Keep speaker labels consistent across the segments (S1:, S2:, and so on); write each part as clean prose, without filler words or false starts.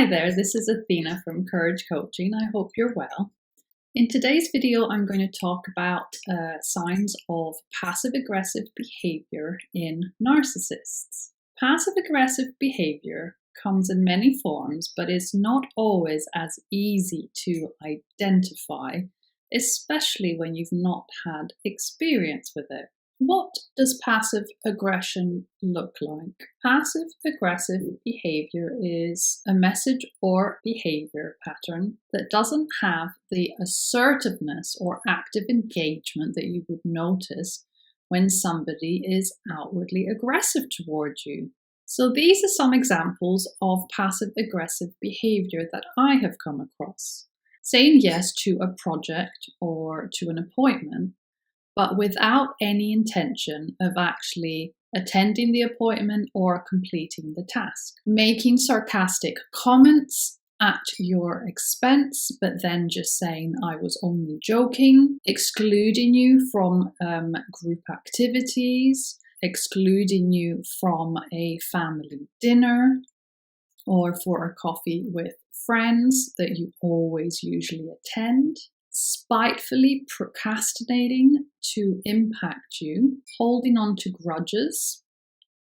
S1: Hi there, this is Athena from Courage Coaching. I hope you're well. In today's video, I'm going to talk about signs of passive-aggressive behavior in narcissists. Passive-aggressive behavior comes in many forms, but is not always as easy to identify, especially when you've not had experience with it. What does passive aggression look like? Passive aggressive behavior is a message or behavior pattern that doesn't have the assertiveness or active engagement that you would notice when somebody is outwardly aggressive towards you. So these are some examples of passive aggressive behavior that I have come across. Saying yes to a project or to an appointment, but without any intention of actually attending the appointment or completing the task. Making sarcastic comments at your expense, but then just saying, I was only joking. Excluding you from group activities, excluding you from a family dinner, or for a coffee with friends that you always usually attend. Spitefully procrastinating to impact you, holding on to grudges,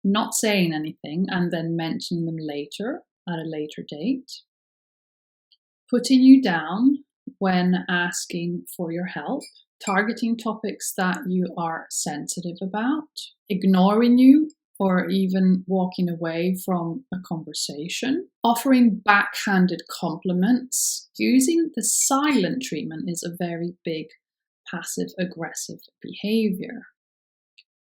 S1: not saying anything and then mentioning them later at a later date, putting you down when asking for your help, targeting topics that you are sensitive about, ignoring you or even walking away from a conversation, offering backhanded compliments. Using the silent treatment is a very big passive-aggressive behavior.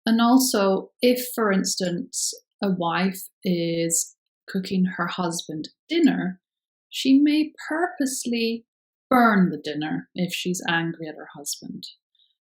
S1: And also, if, for instance, a wife is cooking her husband dinner, she may purposely burn the dinner if she's angry at her husband.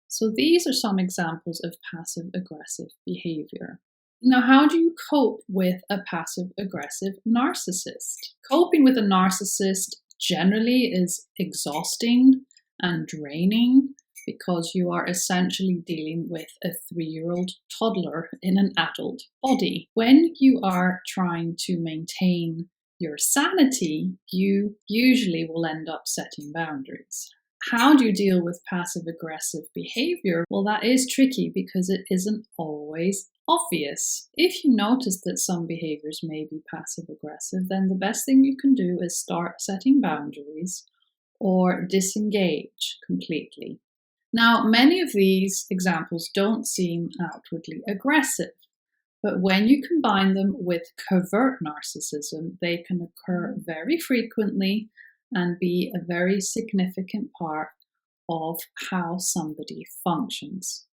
S1: So these are some examples of passive-aggressive behavior. Now, how do you cope with a passive-aggressive narcissist? Coping with a narcissist generally is exhausting and draining because you are essentially dealing with a 3-year-old toddler in an adult body. When you are trying to maintain your sanity, you usually will end up setting boundaries. How do you deal with passive-aggressive behavior? Well, that is tricky because it isn't always obvious. If you notice that some behaviors may be passive-aggressive, then the best thing you can do is start setting boundaries or disengage completely. Now, many of these examples don't seem outwardly aggressive, but when you combine them with covert narcissism, they can occur very frequently and be a very significant part of how somebody functions.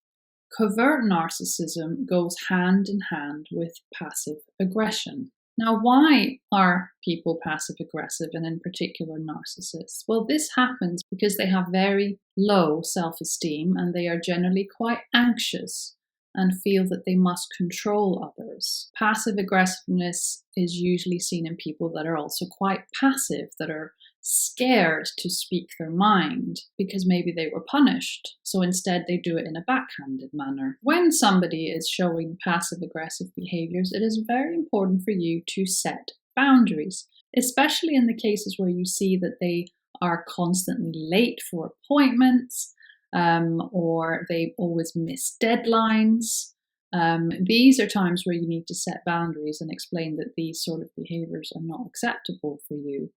S1: Covert narcissism goes hand in hand with passive aggression. Now, why are people passive aggressive and in particular narcissists? Well, this happens because they have very low self-esteem and they are generally quite anxious and feel that they must control others. Passive aggressiveness is usually seen in people that are also quite passive, that are scared to speak their mind because maybe they were punished. So instead they do it in a backhanded manner. When somebody is showing passive aggressive behaviors, it is very important for you to set boundaries, especially in the cases where you see that they are constantly late for appointments, or they always miss deadlines. These are times where you need to set boundaries and explain that these sort of behaviors are not acceptable for you.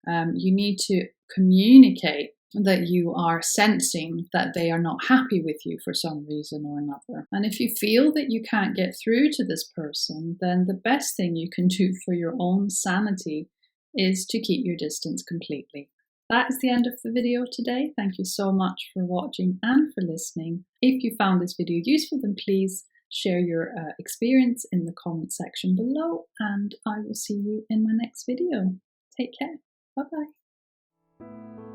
S1: You need to communicate that you are sensing that they are not happy with you for some reason or another. And if you feel that you can't get through to this person, then the best thing you can do for your own sanity is to keep your distance completely. That is the end of the video today. Thank you so much for watching and for listening. If you found this video useful, then please share your experience in the comment section below, and I will see you in my next video. Take care. Bye-bye.